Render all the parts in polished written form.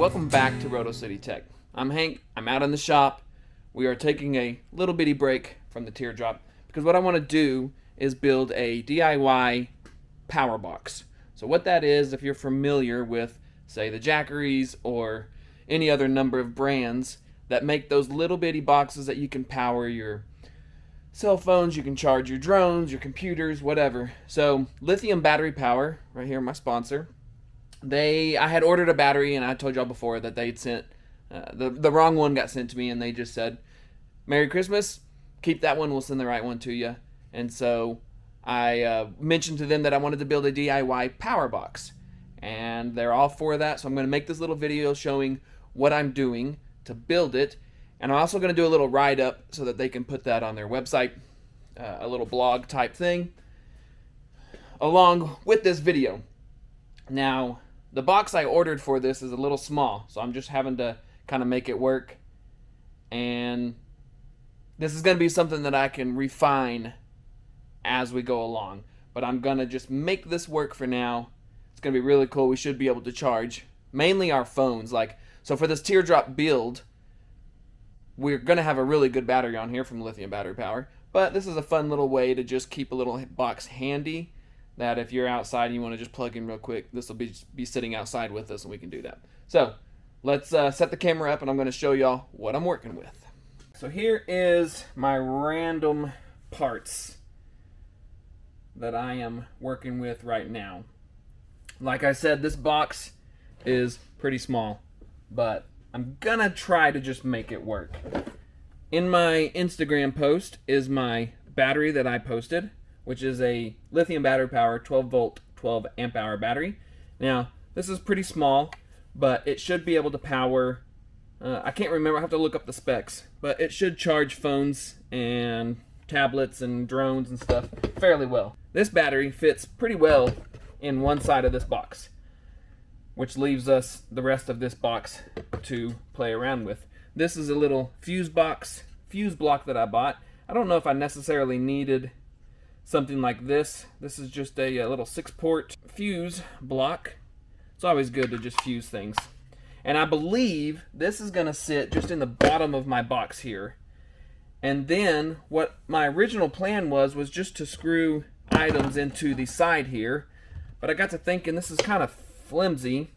welcome back to RotoCityTech. I'm Hank, I'm out in the shop. We are taking a little bitty break from the teardrop because what I want to do is build a DIY power box. So what that is, if you're familiar with, say, the Jackeries or any other number of brands that make those little bitty boxes that you can power your cell phones, you can charge your drones, your computers, whatever. So Lithium Battery Power, right here, my sponsor, I had ordered a battery, and I told y'all before that they'd sent the wrong one got sent to me, and they just said, "Merry Christmas, keep that one, we'll send the right one to you." And so I mentioned to them that I wanted to build a DIY power box, and they're all for that. So I'm going to make this little video showing what I'm doing to build it, and I'm also going to do a little write-up so that they can put that on their website, a little blog type thing, along with this video. Now, the box I ordered for this is a little small, so I'm just having to kind of make it work. And this is going to be something that I can refine as we go along. But I'm going to just make this work for now. It's going to be really cool. We should be able to charge mainly our phones. So for this teardrop build, we're going to have a really good battery on here from Lithium Battery Power. But this is a fun little way to just keep a little box handy, that if you're outside and you want to just plug in real quick, this will be sitting outside with us, and we can do that. So let's set the camera up, and I'm going to show y'all what I'm working with. So here is my random parts that I am working with right now. Like I said, this box is pretty small, but I'm going to try to just make it work. In my Instagram post is my battery that I posted, which is a Lithium Battery Power 12 volt 12 amp hour battery. Now this is pretty small, but it should be able to power, I can't remember, I have to look up the specs, but it should charge phones and tablets and drones and stuff fairly well. This battery fits pretty well in one side of this box, which leaves us the rest of this box to play around with. This is a little fuse block that I bought. I don't know if I necessarily needed something like this. This is just a little 6-port fuse block. It's always good to just fuse things. And I believe this is going to sit just in the bottom of my box here. And then what my original plan was just to screw items into the side here. But I got to thinking, this is kind of flimsy.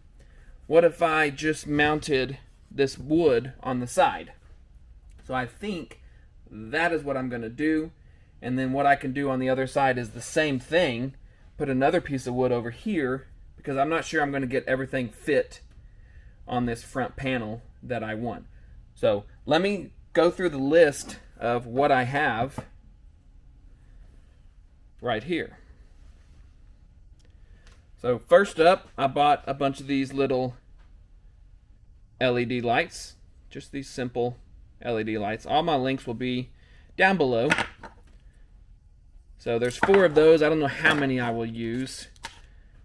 What if I just mounted this wood on the side? So I think that is what I'm going to do. And then what I can do on the other side is the same thing. Put another piece of wood over here, because I'm not sure I'm going to get everything fit on this front panel that I want. So let me go through the list of what I have right here. So first up, I bought a bunch of these little LED lights. Just these simple LED lights. All my links will be down below. So there's 4 of those. I don't know how many I will use.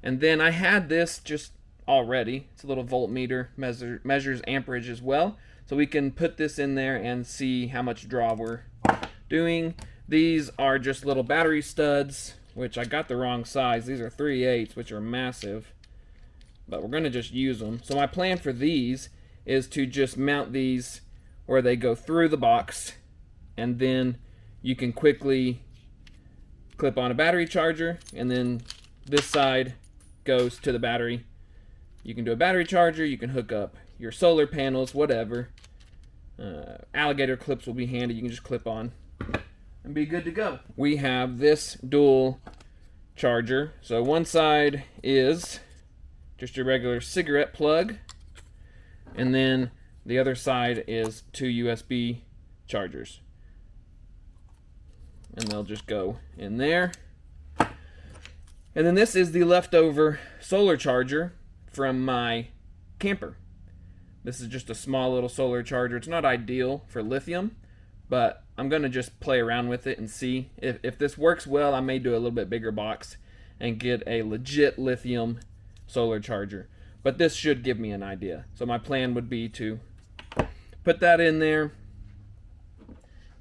And then I had this just already. It's a little voltmeter, measures amperage as well. So we can put this in there and see how much draw we're doing. These are just little battery studs, which I got the wrong size. These are 3/8, which are massive. But we're going to just use them. So my plan for these is to just mount these where they go through the box. And then you can quickly clip on a battery charger, and then this side goes to the battery. You can do a battery charger, you can hook up your solar panels, whatever. Alligator clips will be handy. You can just clip on and be good to go. We have this dual charger. So one side is just your regular cigarette plug, and then the other side is 2 USB chargers. And they'll just go in there. And then this is the leftover solar charger from my camper. This is just a small little solar charger. It's not ideal for lithium, but I'm going to just play around with it and see. If this works well, I may do a little bit bigger box and get a legit lithium solar charger. But this should give me an idea. So my plan would be to put that in there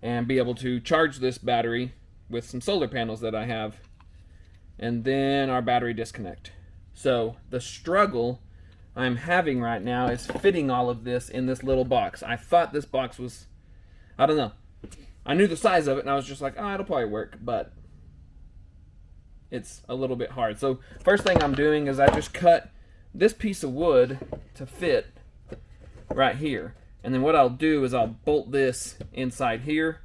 and be able to charge this battery with some solar panels that I have, and then our battery disconnect. So the struggle I'm having right now is fitting all of this in this little box. I thought this box was, I don't know. I knew the size of it, and I was just like, oh, it'll probably work, but it's a little bit hard. So first thing I'm doing is I just cut this piece of wood to fit right here. And then what I'll do is I'll bolt this inside here,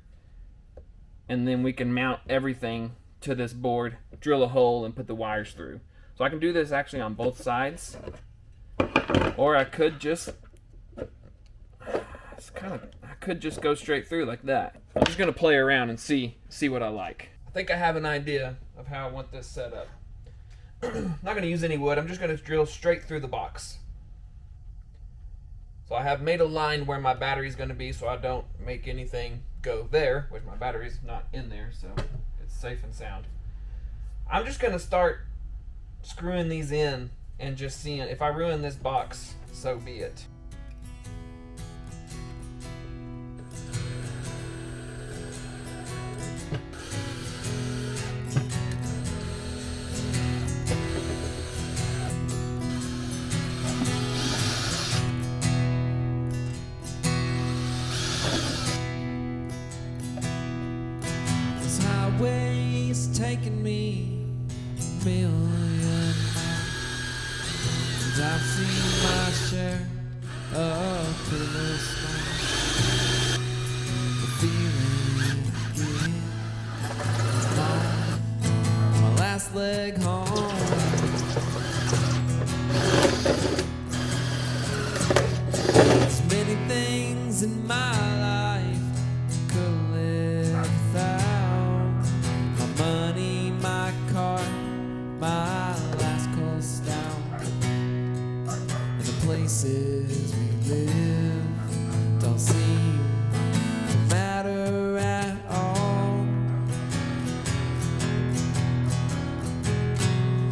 and then we can mount everything to this board, drill a hole, and put the wires through. So I can do this actually on both sides, or I could just, I could just go straight through like that. I'm just gonna play around and see what I like. I think I have an idea of how I want this set up. I'm not gonna use any wood. I'm just gonna drill straight through the box. So I have made a line where my battery's gonna be, so I don't make anything go there, which my battery's not in there, so it's safe and sound. I'm just gonna start screwing these in and just seeing if I ruin this box, so be it. Highway's taking me a million miles. I've seen my share of pretty little smiles. The feeling getting long. My last leg home. There's many things in my life could live without. My money, my car, my last coast down, and the places we live don't seem to matter at all.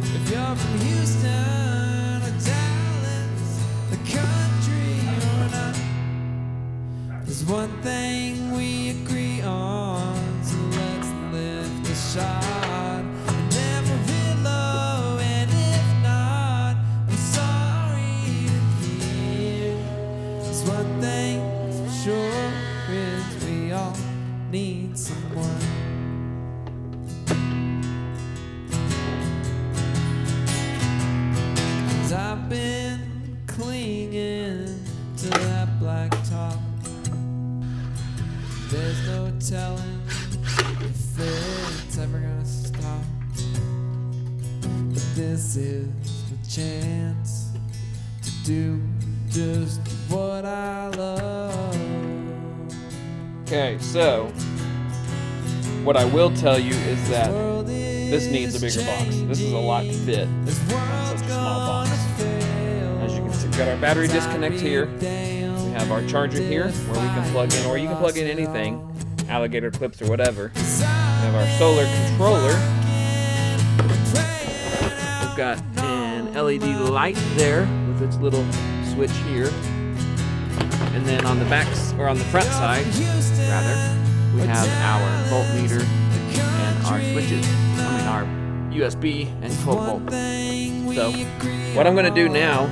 If you're from Houston or Dallas, the country or not, there's one thing we agree on, so let's lift a shot and never hit low. And if not, I'm sorry to hear. There's one thing for sure is we all need someone. 'Cause I've been clinging to that black top. There's no telling if it's ever gonna stop. But this is the chance to do just what I love. Okay, so what I will tell you is that this needs a bigger box. This is a lot to fit in such a small box. As you can see, we've got our battery disconnect here. We have our charger here where we can plug in, or you can plug in anything, alligator clips or whatever. We have our solar controller. We've got an LED light there with its little switch here. And then on the on the front side, rather, we have our voltmeter and our switches. Our USB and 12 volt. So what I'm going to do now,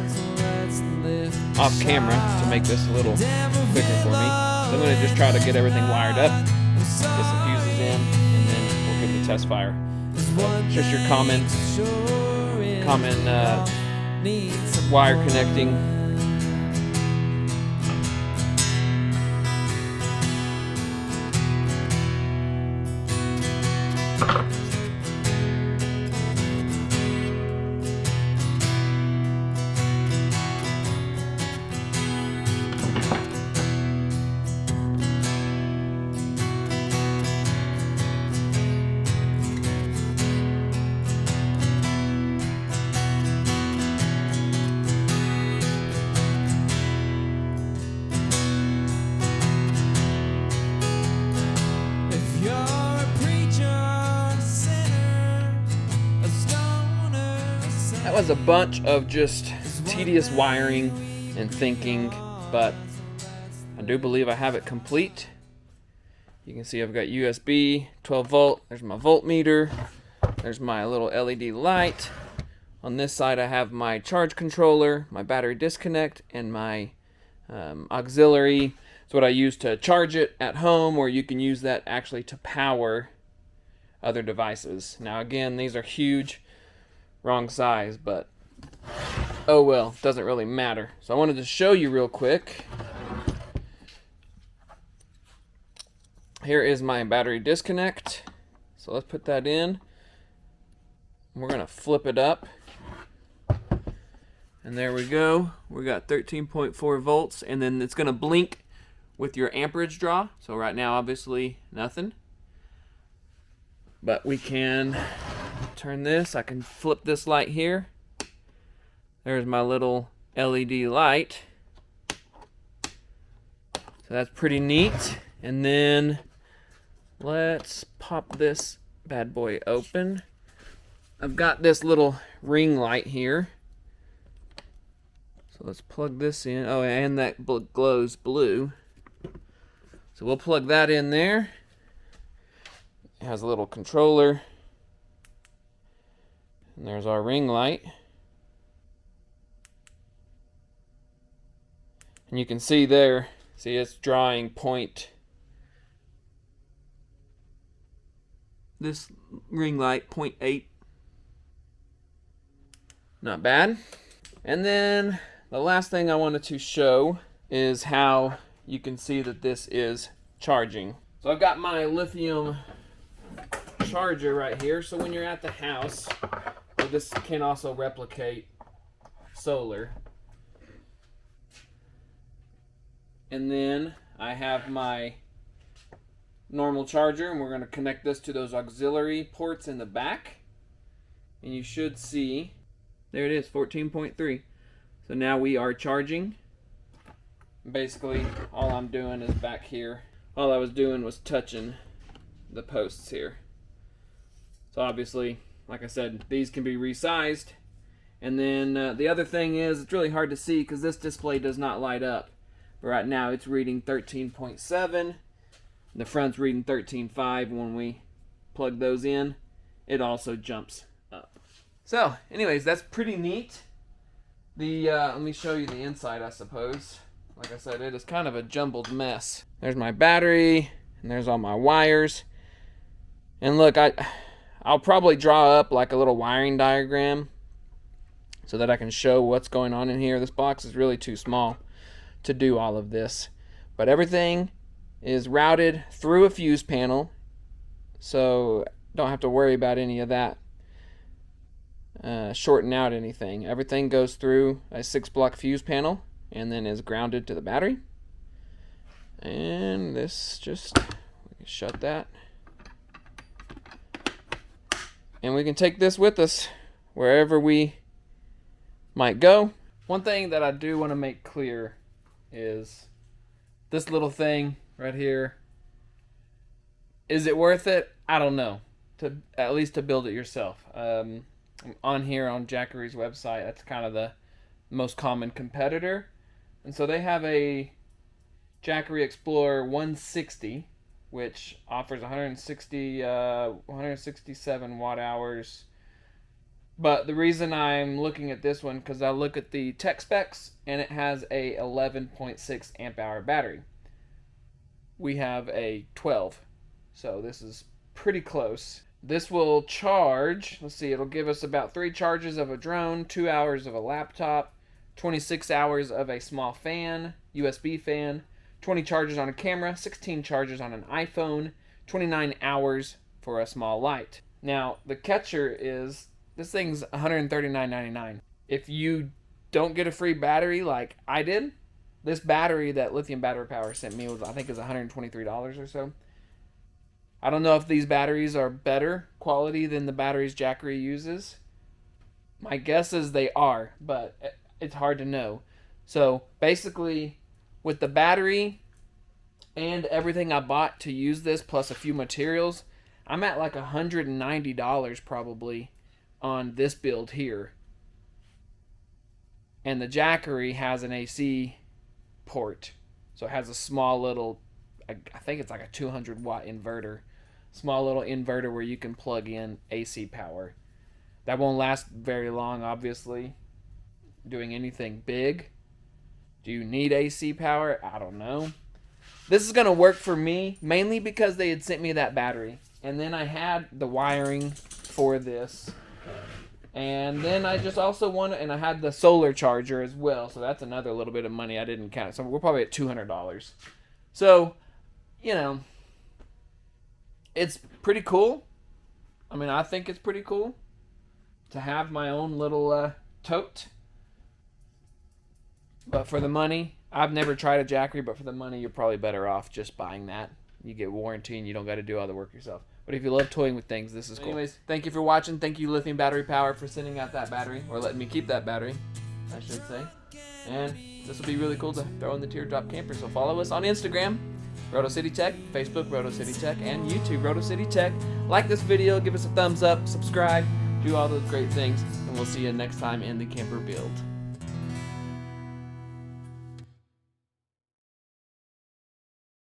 off camera, to make this a little quicker for me, I'm going to just try to get everything wired up, get some fuses in, and then we'll give it a test fire. So just your common wire connecting. That was a bunch of just tedious wiring and thinking, but I do believe I have it complete. You can see I've got USB, 12 volt, there's my voltmeter, there's my little LED light, On this side I have my charge controller, my battery disconnect, and my auxiliary. It's what I use to charge it at home, or you can use that actually to power other devices. Now again, these are huge, wrong size, but oh well, doesn't really matter. So I wanted to show you real quick. Here is my battery disconnect. So let's put that in. We're gonna flip it up. And there we go. We got 13.4 volts, and then it's gonna blink with your amperage draw. So right now, obviously nothing. But we can turn this. I can flip this light here. There's my little LED light. So that's pretty neat. And then let's pop this bad boy open. I've got this little ring light here. So let's plug this in. Oh, and that glows blue. So we'll plug that in there. It has a little controller. And there's our ring light. And you can see there, see it's drawing point. This ring light, 0.8. Not bad. And then the last thing I wanted to show is how you can see that this is charging. So I've got my lithium charger right here. So when you're at the house, well, this can also replicate solar. And then I have my normal charger, and we're going to connect this to those auxiliary ports in the back. And you should see, there it is, 14.3. So now we are charging. Basically, all I'm doing is back here. All I was doing was touching the posts here. So obviously, like I said, these can be resized. And then the other thing is, it's really hard to see because this display does not light up. But right now it's reading 13.7. The front's reading 13.5. When we plug those in, it also jumps up. So anyways, that's pretty neat. Let me show you the inside, I suppose. Like I said, it is kind of a jumbled mess. There's my battery, and there's all my wires. And look, I'll probably draw up like a little wiring diagram so that I can show what's going on in here. This box is really too small to do all of this. But everything is routed through a fuse panel, so don't have to worry about any of that shorting out anything. Everything goes through a 6-block fuse panel and then is grounded to the battery. And this just, we can shut that. And we can take this with us wherever we might go. One thing that I do want to make clear is this little thing right here. Is it worth it? I don't know. At least to build it yourself. On here on Jackery's website, that's kind of the most common competitor. And so they have a Jackery Explorer 160, which offers 167 watt hours. But the reason I'm looking at this one, because I look at the tech specs, and it has a 11.6 amp hour battery. We have a 12, so this is pretty close. This will charge, let's see, it'll give us about 3 charges of a drone, 2 hours of a laptop, 26 hours of a small fan, USB fan, 20 charges on a camera, 16 charges on an iPhone, 29 hours for a small light. Now, the catcher is, this thing's $139.99. If you don't get a free battery like I did, this battery that Lithium Battery Power sent me was, I think, is $123 or so. I don't know if these batteries are better quality than the batteries Jackery uses. My guess is they are, but it's hard to know. So basically, with the battery and everything I bought to use this, plus a few materials, I'm at like $190 probably on this build here. And the Jackery has an AC port. So it has a small little, I think it's like a 200 watt inverter. Small little inverter where you can plug in AC power. That won't last very long, obviously. Doing anything big. Do you need AC power? I don't know. This is going to work for me, mainly because they had sent me that battery. And then I had the wiring for this. And then I just also wanted, and I had the solar charger as well. So that's another little bit of money I didn't count. So we're probably at $200. So, you know, it's pretty cool. I mean, I think it's pretty cool to have my own little tote. But for the money, I've never tried a Jackery, but for the money, you're probably better off just buying that. You get warranty and you don't got to do all the work yourself. But if you love toying with things, this is cool. Anyways, thank you for watching. Thank you, Lithium Battery Power, for sending out that battery, or letting me keep that battery, I should say. And this will be really cool to throw in the teardrop camper. So follow us on Instagram, RotoCityTech, Facebook, RotoCityTech, and YouTube, RotoCityTech. Like this video, give us a thumbs up, subscribe, do all those great things, and we'll see you next time in the camper build.